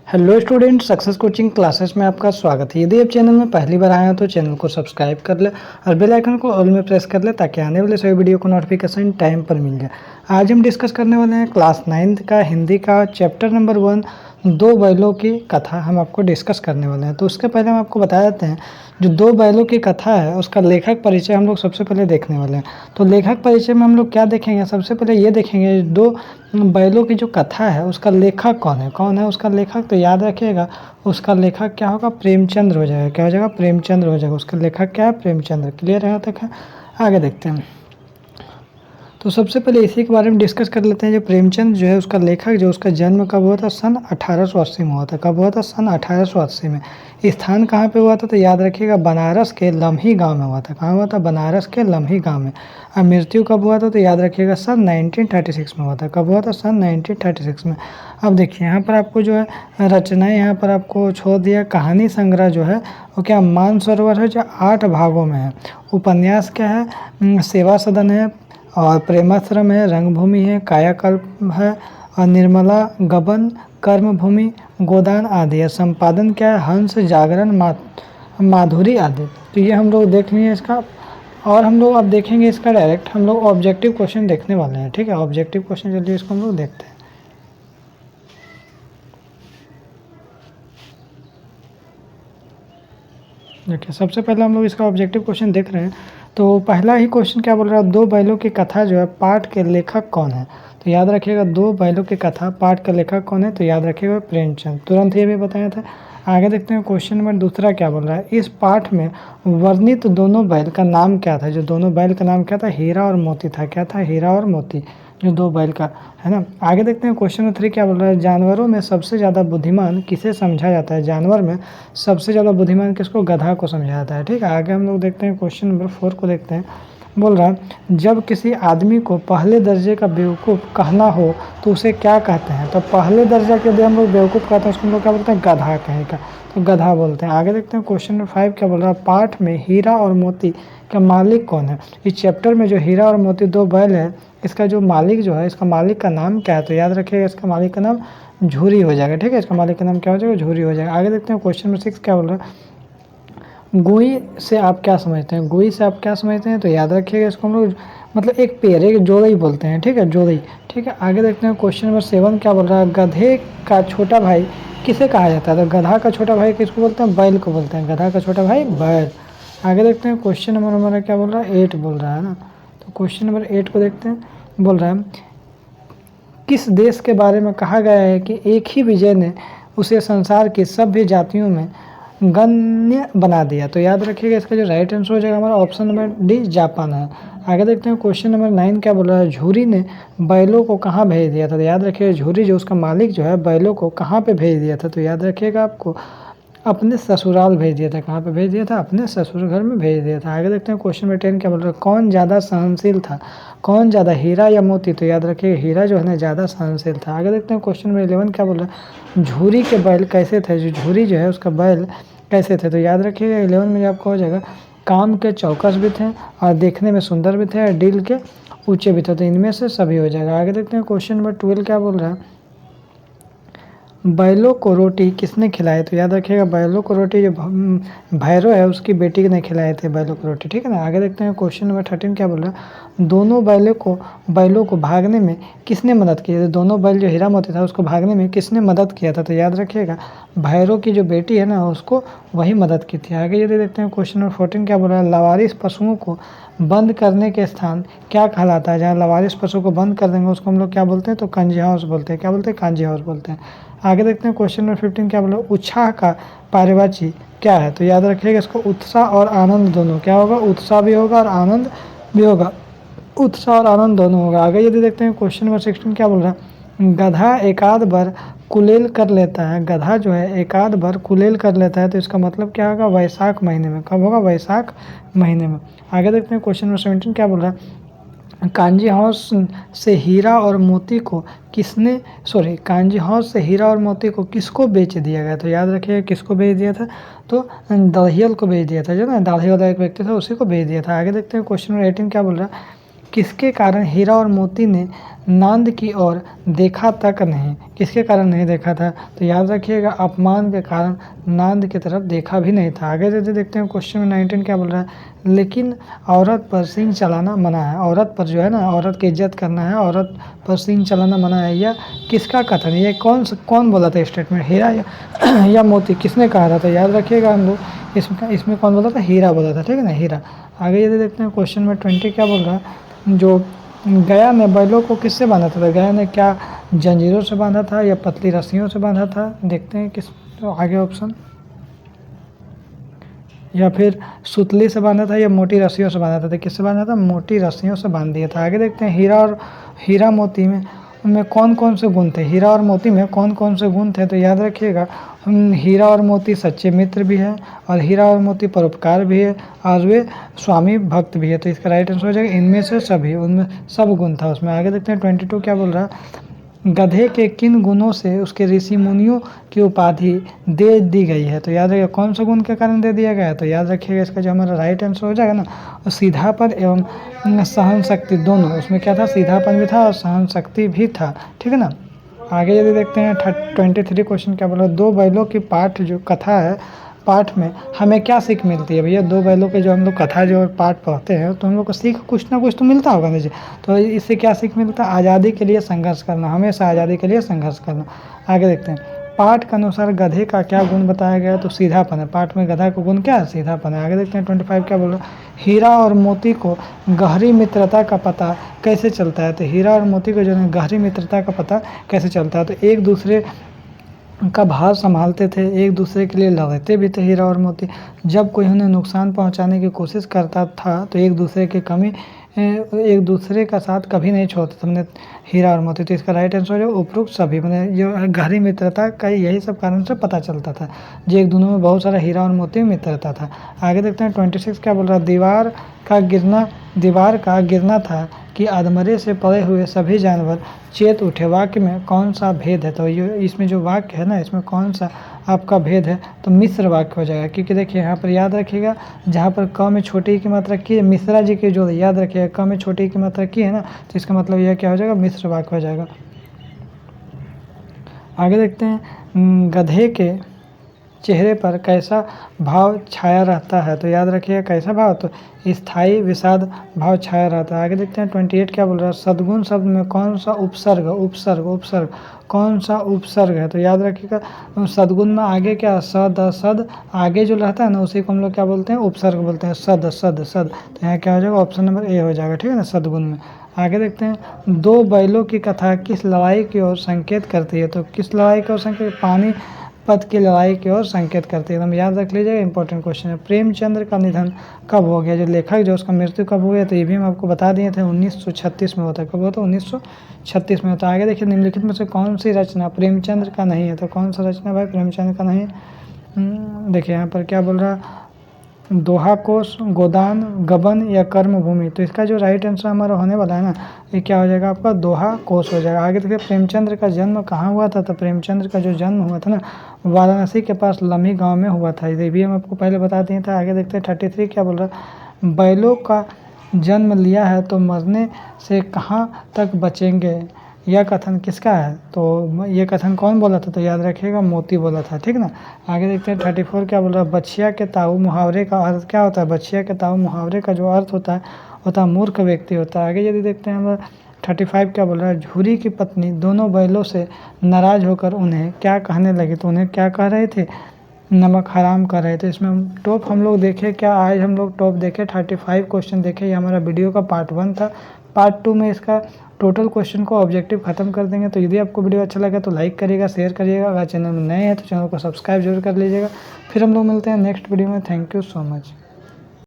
Hello student, success coaching classes में आपका स्वागत है। यदि आप चैनल में पहली बार आए हैं तो चैनल को सब्सक्राइब कर ले और बेल आइकन को ऑल में प्रेस कर ले ताकि आने वाले सभी वीडियो को नोटिफिकेशन टाइम पर मिल जाए। आज हम डिस्कस करने वाले हैं क्लास 9th का हिंदी का चैप्टर नंबर 1 दो बैलों की कथा हम आपको डिस्कस करने वाले हैं। तो उसके पहले हम आपको बता देते हैं जो दो बैलों की कथा है उसका लेखक परिचय हम लोग सबसे पहले देखने वाले हैं। तो लेखक परिचय में हम लोग क्या देखेंगे, सबसे पहले ये देखेंगे दो बैलों की जो कथा है उसका लेखक कौन है उसका लेखक। तो याद रखिएगा उसका लेखक क्या होगा, प्रेमचंद्र हो जाएगा। क्या हो जाएगा, प्रेमचंद्र हो जाएगा। उसका लेखक क्या है, प्रेमचंद्र। क्लियर है तक है। आगे देखते हैं। तो सबसे पहले इसी के बारे में डिस्कस कर लेते हैं। जो प्रेमचंद जो है उसका लेखक, जो उसका जन्म कब हुआ था, सन 1880 में हुआ था। कब हुआ था, सन 1880 में। स्थान कहाँ पे हुआ था, तो याद रखिएगा बनारस के लम्ही गांव में हुआ था। कहाँ हुआ था, बनारस के लम्ही गांव में। अब मृत्यु कब हुआ था, तो याद रखिएगा सन 1936 में हुआ था। कब हुआ था, सन 1936 में। अब देखिए यहाँ पर आपको जो है रचनाएं यहाँ पर आपको छोड़ दिया। कहानी संग्रह जो है वो क्या, मानसरोवर है, जो 8 भागों में है। उपन्यास क्या है, सेवा सदन है, और प्रेमाश्रम है, रंगभूमि है, कायाकल्प है, और निर्मला गबन, कर्मभूमि, गोदान आदि है। संपादन क्या है, हंस, जागरण, माधुरी आदि। तो ये हम लोग देख लिए इसका। और हम लोग अब देखेंगे इसका डायरेक्ट हम लोग ऑब्जेक्टिव क्वेश्चन देखने वाले हैं। ठीक है, ऑब्जेक्टिव क्वेश्चन चलिए इसको हम लोग देखते हैं। देखिए सबसे पहले हम लोग इसका ऑब्जेक्टिव क्वेश्चन देख रहे हैं। तो पहला ही क्वेश्चन क्या बोल रहा है, दो बैलों की कथा जो है पाठ के लेखक कौन है। तो याद रखिएगा दो बैलों की कथा पाठ का लेखक कौन है, तो याद रखिएगा प्रेमचंद। तुरंत ये भी बताया था। आगे देखते हैं क्वेश्चन नंबर दूसरा क्या बोल रहा है, इस पाठ में वर्णित दोनों बैल का नाम क्या था। जो दोनों बैल का नाम क्या था, हीरा और मोती था। क्या था, हीरा और मोती, जो दो बैल का है ना। आगे देखते हैं क्वेश्चन नंबर 3 क्या बोल रहा है, जानवरों में सबसे ज़्यादा बुद्धिमान किसे समझा जाता है। जानवर में सबसे ज़्यादा बुद्धिमान किसको, गधा को समझा जाता है। ठीक है, आगे हम लोग देखते हैं क्वेश्चन नंबर 4 को देखते हैं। बोल रहा है जब किसी आदमी को पहले दर्जे का बेवकूफ़ कहना हो तो उसे क्या कहते हैं। तो पहले दर्जा के लिए हम लोग बेवकूफ़ कहते हैं, उसको हम लोग क्या बोलते हैं, गधा कहेगा, तो गधा बोलते हैं। आगे देखते हैं क्वेश्चन नंबर 5 क्या बोल रहा है, पाठ में हीरा और मोती का मालिक कौन है। इस चैप्टर में जो हीरा और मोती दो बैल है, इसका जो मालिक जो है, इसका मालिक का नाम क्या है। तो याद रखिएगा इसका मालिक का नाम झूरी हो जाएगा। ठीक है, इसका मालिक का नाम क्या हो जाएगा, झूरी हो जाएगा। आगे देखते हैं क्वेश्चन नंबर 6 क्या बोल रहा है, गुई से आप क्या समझते हैं। गुई से आप क्या समझते हैं, तो याद रखिएगा इसको हम लोग मतलब एक पेड़, एक जोड़ई बोलते हैं। ठीक है, जोड़ई। ठीक है, आगे देखते हैं क्वेश्चन नंबर 7 क्या बोल रहा है, गधे का छोटा भाई किसे कहा जाता है। तो गधा का छोटा भाई किसको बोलते हैं, बैल को बोलते हैं। गधा का छोटा भाई बैल। आगे देखते हैं क्वेश्चन नंबर हमारा क्या बोल रहा है, 8 बोल रहा है ना। तो क्वेश्चन नंबर 8 को देखते हैं। बोल रहा है किस देश के बारे में कहा गया है कि एक ही विजय ने उसे संसार की सभ्य जातियों में गण्य बना दिया। तो याद रखिएगा इसका जो राइट आंसर हो जाएगा हमारा ऑप्शन नंबर डी, जापान है। आगे देखते हैं क्वेश्चन नंबर 9 क्या बोल रहा है, झूरी ने बैलों को कहाँ भेज दिया था। तो याद रखिएगा झूरी जो उसका मालिक जो है बैलों को कहाँ पे भेज दिया था। तो याद रखिएगा आपको अपने ससुराल भेज दिया था। कहाँ पे भेज दिया था, अपने ससुर घर में भेज दिया था। आगे देखते हैं क्वेश्चन नंबर 10 क्या बोल रहा है, कौन ज़्यादा सहनशील था, कौन ज़्यादा, हीरा या मोती। तो याद रखिएगा हीरा जो है ना ज़्यादा सहनशील था। आगे देखते हैं क्वेश्चन नंबर 11 क्या बोल रहा है, झूरी के बैल कैसे थे। जो झूरी जो है उसका बैल कैसे थे। तो याद रखिएगा 11 में आपको हो जाएगा काम के चौकस भी थे और देखने में सुंदर भी थे और दिल के ऊंचे भी थे। तो इनमें से सभी हो जाएगा। आगे देखते हैं क्वेश्चन नंबर 12 क्या बोल रहा है, बैलों को रोटी किसने खिलाई। तो याद रखिएगा बैलों को रोटी जो भैरव है उसकी बेटी ने खिलाए थे बैलों को रोटी। ठीक है ना। आगे देखते हैं क्वेश्चन नंबर 13 क्या बोल रहा है, दोनों बैलों को भागने में किसने मदद की। तो दोनों बैल जो हीरा मोती था उसको भागने में किसने मदद किया था। तो याद रखिएगा भैरव की जो बेटी है ना उसको वही मदद की थी। आगे ये देखते हैं क्वेश्चन नंबर 14 क्या बोल रहा है, लवारिस पशुओं को बंद करने के स्थान क्या कहलाता है। जहाँ लवारिस पशु को बंद कर देंगे उसको हम लोग क्या बोलते हैं, तो कांजी हाउस बोलते हैं। क्या बोलते हैं, कांजी हाउस बोलते हैं। आगे देखते हैं क्वेश्चन नंबर 15 क्या बोला, उत्साह का पर्यायवाची क्या है। तो याद रखिएगा इसको उत्साह और आनंद दोनों क्या होगा, उत्साह भी होगा और आनंद भी होगा। उत्साह और आनंद दोनों होगा। आगे यदि देखते हैं क्वेश्चन नंबर 16 क्या बोल रहा है, गधा एकाध बार कुलेल कर लेता है। गधा जो है एकाध बार कुलेल कर लेता है। तो इसका मतलब क्या होगा, वैशाख महीने में। कब होगा, वैशाख महीने में। आगे देखते हैं क्वेश्चन नंबर 17 क्या बोल रहा है, कांजी हाउस से हीरा और मोती को कांजी हाउस से हीरा और मोती को किसको बेच दिया गया। तो याद रखिएगा किसको बेच दिया था, तो दाढ़ियल को बेच दिया था। जो ना दाढ़ी वाला एक व्यक्ति था उसी को बेच दिया था। आगे देखते हैं क्वेश्चन नंबर 18 क्या बोल रहा है, किसके कारण हीरा और मोती ने नांद की ओर देखा तक नहीं, किसके कारण नहीं देखा था, तो याद रखिएगा अपमान के कारण नांद की तरफ देखा भी नहीं था। आगे देखते हैं क्वेश्चन में 19 क्या बोल रहा है, लेकिन औरत पर सींग चलाना मना है। औरत पर जो है ना, औरत की इज्जत करना है, औरत पर सींग चलाना मना है। यह किसका कथन, ये कौन बोला था स्टेटमेंट, हीरा या मोती, किसने कहा था, तो याद रखिएगा हम लोग इसमें कौन बोला था, हीरा बोला था, ठीक है ना, हीरा। आगे यदि देखते हैं क्वेश्चन में 20 क्या बोल रहा है, जो गया ने बैलों को किससे बांधा था, तो गया ने क्या जंजीरों से बांधा था या पतली रस्सियों से बांधा था, देखते हैं किस, तो आगे ऑप्शन, या फिर सुतली से बांधा था या मोटी रस्सियों से बांधा था, तो किससे बांधा था, मोटी रस्सियों से बांध दिया था। आगे देखते हैं हीरा मोती में उनमें कौन कौन से गुण थे, हीरा और मोती में कौन कौन से गुण थे, तो याद रखिएगा हीरा और मोती सच्चे मित्र भी है, और हीरा और मोती परोपकार भी है, और वे स्वामी भक्त भी है। तो इसका राइट आंसर हो जाएगा इनमें से सभी, उनमें सब गुण था उसमें। आगे देखते हैं 22 क्या बोल रहा है, गधे के किन गुणों से उसके ऋषि मुनियों की उपाधि दे दी गई है, तो याद रखिएगा कौन सा गुण के कारण दे दिया गया है, तो याद रखिएगा इसका जो हमारा राइट आंसर हो जाएगा ना, सीधापन एवं सहन शक्ति दोनों, उसमें क्या था, सीधापन भी था और सहन शक्ति भी था, ठीक है ना। आगे यदि देखते हैं 23 क्वेश्चन क्या बोला, दो बैलों की पाठ जो कथा है, पाठ में हमें क्या सीख मिलती है, भैया दो बैलों के जो हम लोग कथा जो पाठ पढ़ते हैं तो हम लोग को सीख कुछ ना कुछ तो मिलता होगा मुझे, तो इससे क्या सीख मिलता है, आज़ादी के लिए संघर्ष करना, हमेशा आज़ादी के लिए संघर्ष करना। आगे देखते हैं पाठ के अनुसार गधे का क्या गुण बताया गया है, तो सीधापन है, पाठ में गधा का गुण क्या है, सीधापन है। आगे देखते हैं 25 क्या बोल रहा है, हीरा और मोती को गहरी मित्रता का पता कैसे चलता है, तो हीरा और मोती को जो है गहरी मित्रता का पता कैसे चलता है, तो एक दूसरे का भाव संभालते थे, एक दूसरे के लिए लड़ते भी थे हीरा और मोती। जब कोई उन्हें नुकसान पहुंचाने की कोशिश करता था तो एक दूसरे का साथ कभी नहीं छोड़ते थे मैंने हीरा और मोती। तो इसका राइट आंसर जो उपरोक्त सभी मैंने जो गहरी मित्रता का यही सब कारण से पता चलता था, जो एक दोनों में बहुत सारा हीरा और मोती मित्रता था। आगे देखते हैं 26 क्या बोल रहा है, दीवार का गिरना था कि अधमरे से पड़े हुए सभी जानवर चेत उठे, वाक्य में कौन सा भेद है, तो ये इसमें जो वाक्य है ना, इसमें कौन सा आपका भेद है, तो मिश्र वाक्य हो जाएगा, क्योंकि देखिए यहाँ पर याद रखिएगा जहाँ पर क में छोटी ई की मात्रा की है, मिश्रा जी की जो याद रखिएगा क में छोटी ई की मात्रा की है ना, तो इसका मतलब यह क्या हो जाएगा, मिश्र वाक्य हो जाएगा। आगे देखते हैं गधे के चेहरे पर कैसा भाव छाया रहता है, तो याद रखिएगा कैसा भाव, तो स्थायी विषाद भाव छाया रहता है। आगे देखते हैं 28 क्या बोल रहा है, सद्गुण शब्द में कौन सा उपसर्ग कौन सा उपसर्ग है, तो याद रखिएगा सद्गुण में आगे क्या सद आगे जो रहता है ना उसी को हम लोग क्या बोलते हैं, उपसर्ग बोलते हैं, सद। तो यहाँ क्या हो जाएगा, ऑप्शन नंबर ए हो जाएगा, ठीक है ना, सद्गुण में। आगे देखते हैं दो बैलों की कथा किस लड़ाई की ओर संकेत करती है, तो किस लड़ाई की ओर संकेत, पानीपत की लड़ाई की ओर संकेत करती है, एकदम याद रख लीजिएगा, इंपॉर्टेंट क्वेश्चन है। प्रेमचंद्र का निधन कब हो गया, जो लेखक जो उसका मृत्यु कब हुआ, तो ये भी हम आपको बता दिए थे 1936 में होता है, कब होता है 1936 में होता है। आगे देखिए निम्नलिखित में से कौन सी रचना प्रेमचंद्र का नहीं है, तो कौन सा रचना भाई प्रेमचंद्र का नहीं है, देखिए यहाँ पर क्या बोल रहा है, दोहा कोश, गोदान, गबन या कर्मभूमि, तो इसका जो राइट आंसर हमारा होने वाला है ना, ये क्या हो जाएगा आपका, दोहा कोश हो जाएगा। आगे देखिए प्रेमचंद्र का जन्म कहाँ हुआ था, तो प्रेमचंद्र का जो जन्म हुआ था ना वाराणसी के पास लम्ही गांव में हुआ था, ये भी हम आपको पहले बता दिए थे। आगे देखते हैं 33 क्या बोल रहा है, बैलों का जन्म लिया है तो मरने से कहाँ तक बचेंगे, यह कथन किसका है, तो ये कथन कौन बोला था, तो याद रखिएगा मोती बोला था, ठीक ना। आगे देखते हैं 34 क्या बोल रहा है, बछिया के ताऊ मुहावरे का अर्थ क्या होता है, बछिया के ताऊ मुहावरे का जो अर्थ होता है मूर्ख व्यक्ति होता है। आगे यदि देखते हैं हम 35 क्या बोल रहा है, झूरी की पत्नी दोनों बैलों से नाराज होकर उन्हें क्या कहने लगी, तो उन्हें क्या कह रहे थे, नमक हराम कर रहे थे। इसमें टॉप हम लोग देखे क्या, आज हम लोग टॉप देखे 35 क्वेश्चन देखे, ये हमारा वीडियो का पार्ट 1 था। पार्ट 2 में इसका टोटल क्वेश्चन को ऑब्जेक्टिव खत्म कर देंगे। तो यदि आपको वीडियो अच्छा लगा तो लाइक करिएगा, शेयर करिएगा, अगर चैनल में नए हैं तो चैनल को सब्सक्राइब जरूर कर लीजिएगा। फिर हम लोग मिलते हैं नेक्स्ट वीडियो में। Thank you so much.